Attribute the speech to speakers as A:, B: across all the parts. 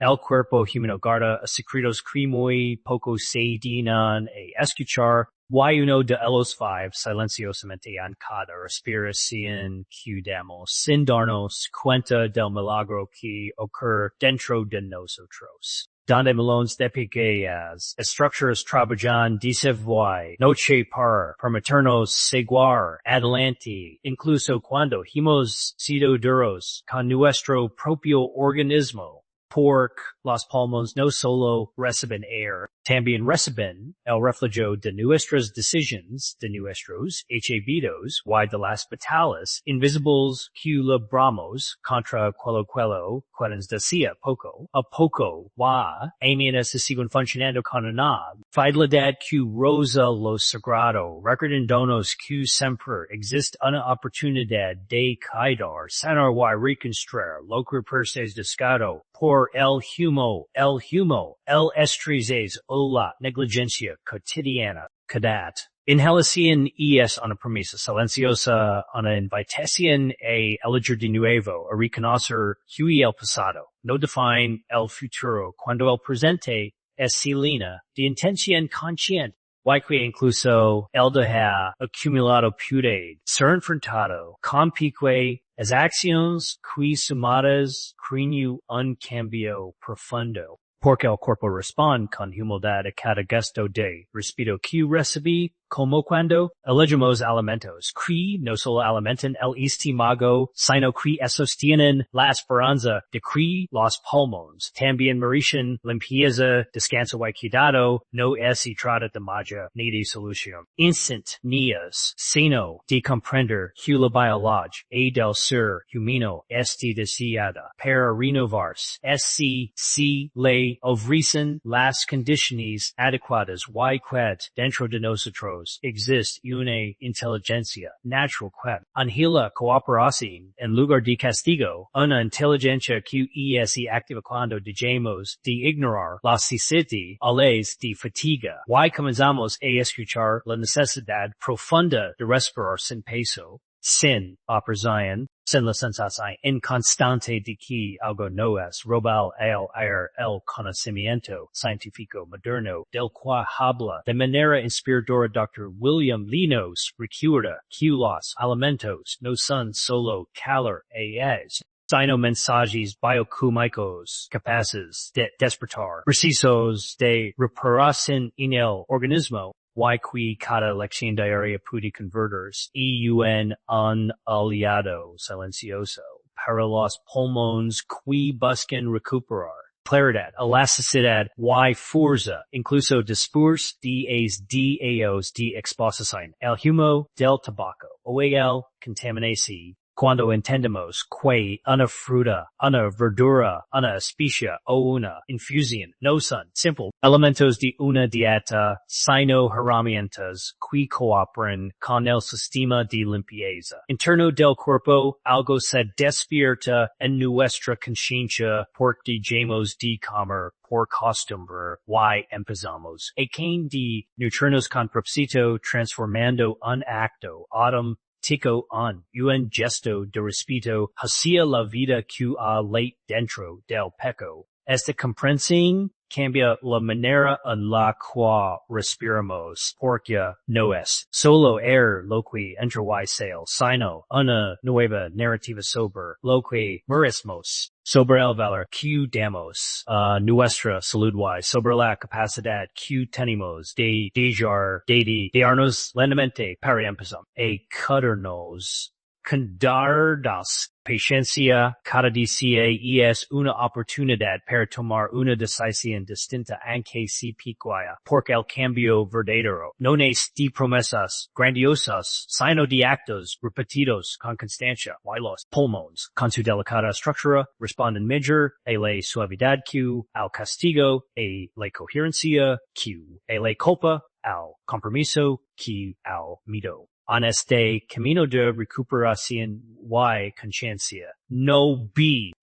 A: el cuerpo humano guarda a secretos que muy poco se dignan a escuchar. Y uno de los five silenciosamente en cada respiración que damos sin darnos cuenta del milagro que ocurre dentro de nosotros. Donde millones de pequeñas estructuras trabajan dice voy, noche para permitirnos seguir adelante, incluso cuando hemos sido duros con nuestro propio organismo. Porque los pulmones no solo reciben aire, también reciben el reflejo de nuestras decisiones, de nuestros hechos y de las batallas invisibles que libramos contra quello que nos decía poco a poco y mientras se siguen funcionando con una fidelidad que roza lo sagrado, recordándonos que siempre existe una oportunidad de caer, sanar y reconstruir lo que permanece descuidado por el el estrés o la negligencia cotidiana. Cadat. Inhalación es una promesa silenciosa, una invitación a elegir de nuevo, a reconocer que el pasado no define el futuro cuando el presente es silena de intención consciente. Y que incluso el deja acumulado puede ser enfrentado con pique as acciones que sumadas creen un cambio profundo. Porque el cuerpo responde con humildad a cada gesto de respeto que recibí, como cuando elegimos alimentos que no solo alimentan el estómago, sino que sostienen la esperanza de que los pulmones también merecen limpieza, descanso y cuidado. No se trata de magia ni de solución instantáneas, sino de comprender que la biología del ser humano está deseada para renovarse. Si le ofrecen las condiciones adecuadas y que dentro de nosotros existe una inteligencia natural que angela cooperación en lugar de castigo, una inteligencia que se activa cuando dejamos de ignorar la sequedad de fatiga y comenzamos a escuchar la necesidad profunda de respirar sin peso, sin opresión, sin la sensación inconstante de que algo no es robar el aire, el conocimiento científico moderno del cual habla de manera inspiradora Dr. William Lee nos recuerda que los alimentos no son solo calor sino mensajes bioquímicos capaces de despertar, precisos de reparación en el organismo. Y que cada lección diaria puede convertirse en un aliado silencioso para los pulmones que buscan recuperar claridad, elasticidad y fuerza, incluso después de daos de exposición al humo del tabaco o el contaminarse. Cuando entendemos que una fruta, una verdura, una especia o una infusión no son simple elementos de una dieta, sino herramientas que cooperan con el sistema de limpieza interno del cuerpo, algo se despierta en nuestra conciencia porque dejamos de comer por costumbre y empezamos a de nutrirnos con propósito transformando un acto tico un gesto de respeto hacia la vida que late dentro del pecho. Esta comprensión cambia la manera en la cual respiramos, porque no es solo air lo que entra y sale, sino una nueva narrativa sobre lo que merecemos, sobre el valor que damos a nuestra salud y sobre la capacidad que tenemos de darnos lentamente para empezar a cuidarnos. Con darnos paciencia cada día es una oportunidad para tomar una decisión distinta aunque se pequeña, porque el cambio verdadero no es de promesas grandiosas, sino de actos repetidos con constancia. Y los pulmones, con su delicada estructura, responden mejor a la suavidad que al castigo, a la coherencia que a la culpa, al compromiso que al miedo. En este camino de recuperación y conciencia, no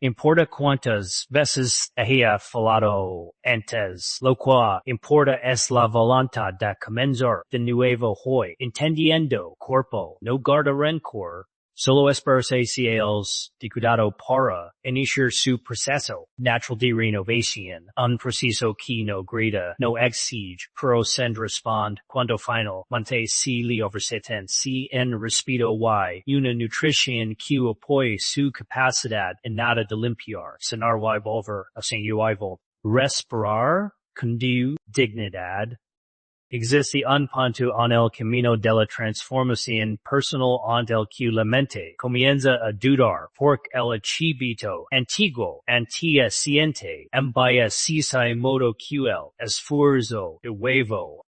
A: importa cuántas veces haya fallado antes, lo cual importa es la voluntad de comenzar de nuevo hoy, entendiendo cuerpo no guarda rencor, Solo esperaciones de cuidado para iniciar su proceso natural de renovación, un proceso que no grita, no exige, pero se responde cuando finalmente se le ofrecen si en respeto y una nutrición que apoye su capacidad en nada de limpiar, sanar y volver a sin respirar con dignidad. Existe un punto en el camino de la transformación personal en el que la mente comienza a dudar porque el archivito antiguo siente envía si modo que el esfuerzo de huevo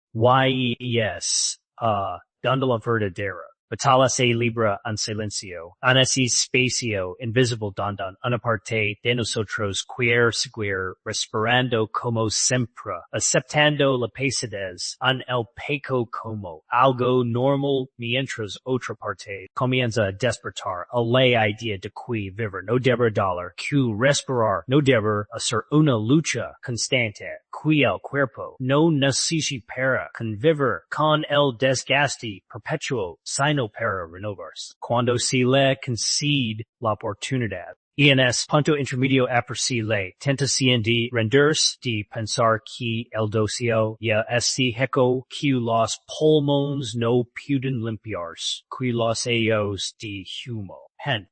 A: dando la verdadera. Batalla se libra en silencio, en ese espacio invisible donde una parte de nosotros quiere seguir respirando como siempre, aceptando la pesadez en el pecho como algo normal mientras otra parte comienza a despertar a la idea de que vivir no debe que respirar no debe ser una lucha constante, que el cuerpo no necesita convivir con el desgaste perpetuo sino para renovarse. Cuando se le concede la oportunidad. Y en ese punto intermedio aparece la tentación de rendirse, de pensar que el docio ya este hecho que los pulmones no pueden limpiarse, que los ellos de humo.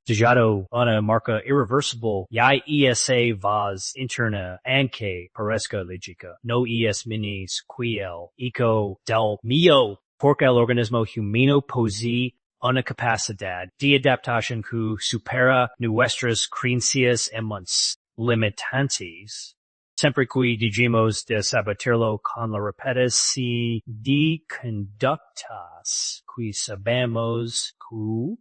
A: Dejado una marca irreversible, ya esa voz interna, aunque parezca lógica, no es menos que el eco del mío. Porque el organismo humano posee una capacidad de adaptación que supera nuestras creencias limitantes. Siempre que dijimos de sabotearlo con la repetición de conductas que sabemos que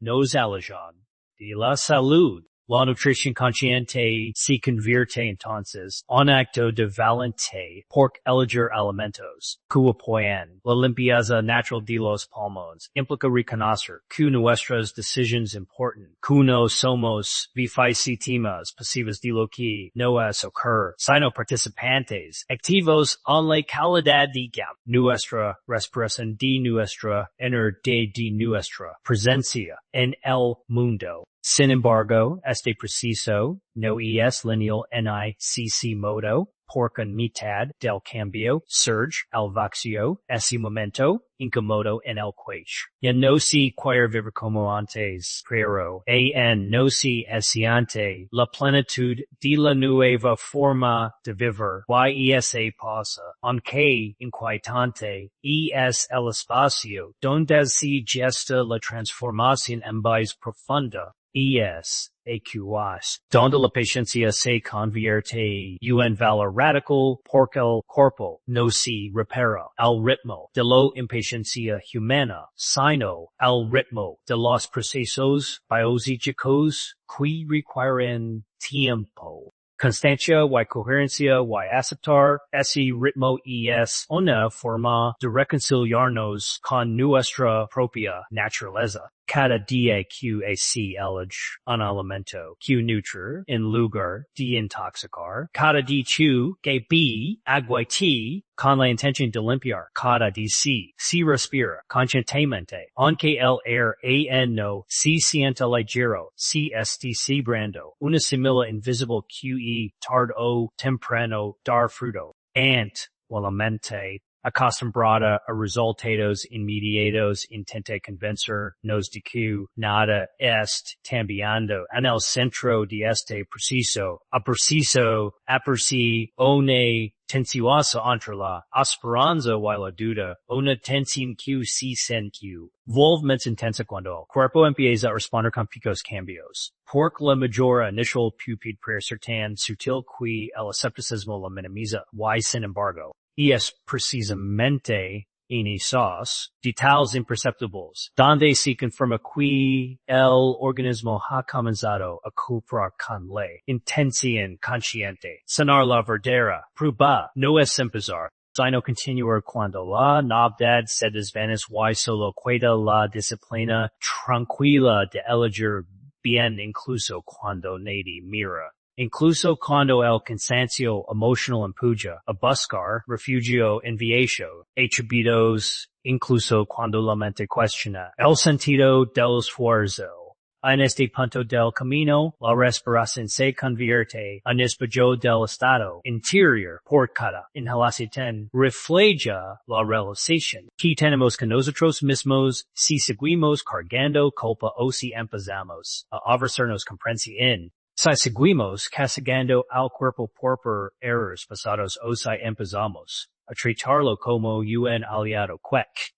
A: nos alejan de la salud. La nutrición consciente se convierte entonces en acto de valente por elegir alimentos que apoyan la limpieza natural de los pulmones. Implica reconocer que nuestras decisiones importan, que no somos víctimas pasivas de lo que nos ocurre, sino participantes activos en la calidad de nuestra respiración de nuestra energía de nuestra presencia en el mundo. Sin embargo, este proceso no es lineal ni modo, porque en mitad del cambio surge el vacío, ese momento incómodo en el cuello. Ya no se quiere vivir como antes, pero no se siente la plenitud de la nueva forma de vivir. Y esa pasa, aunque inquietante, es el espacio donde se gesta la transformación en más profunda. EQS, donde la paciencia se convierte en valor radical porque el cuerpo no se repara al ritmo de la impaciencia humana, sino al ritmo de los procesos biológicos que requieren tiempo. Constancia y coherencia y aceptar ese ritmo es una forma de reconciliarnos con nuestra propia naturaleza. Cada día que se elige un alimento que nutre en lugar de intoxicar, cada día que bebe agua con la intención de limpiar, cada día se respira conscientemente, aunque el aire no se sienta ligero, se esté brando, una semilla invisible que tarde o temprano dar fruto. La mente acostumbrada a resultados inmediatos intenta convencernos de que nada está cambiando en el centro de este proceso. El proceso aparece una tensiosa entre la esperanza y la duda, una tensión que se siente volvemos intensa cuando el cuerpo empieza a responder con picos cambios. Porque la mejora inicial puede parecer tan sutil que el escepticismo la minimiza, y sin embargo, es precisamente en esos detalles imperceptibles donde se confirma que el organismo ha comenzado a cooperar con la intención consciente. Sanar la verdadera prueba no es empezar, sino continuar cuando la novedad se desvanece y solo queda la disciplina tranquila de elegir bien incluso cuando nadie mira. incluso cuando el cansancio emotional empuja a buscar refugio en viejo, attributos, incluso cuando la mente cuestiona el sentido del esfuerzo. En este punto del camino, la respiración se convierte en espejo del estado interior por cada inhalación refleja la realización que tenemos con nosotros mismos si seguimos cargando culpa o si empezamos a ofrecernos comprensión. Si seguimos castigando al cuerpo por errores pasados o si empezamos a tratarlo como un aliado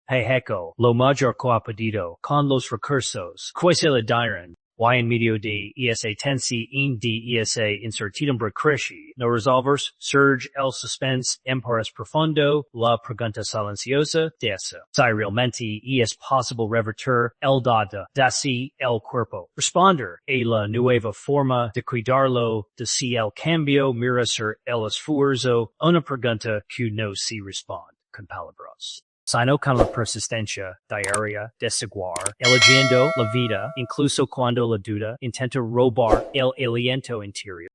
A: hejo, lo mayor coapedido con los recursos que se le dieron. Y en medio de esa tensi in de esa incertidumbre crece, no resolvers, surge el suspense, empares profundo, la pregunta silenciosa de esa. Si realmente es posible revertir el dado de si el cuerpo, responder a la nueva forma de cuidarlo, de si el cambio mira ser el esfuerzo, una pregunta que no se responde con palabras. Sino con la persistencia diaria de seguir, eligiendo la vida, incluso cuando la duda intenta robar el aliento interior.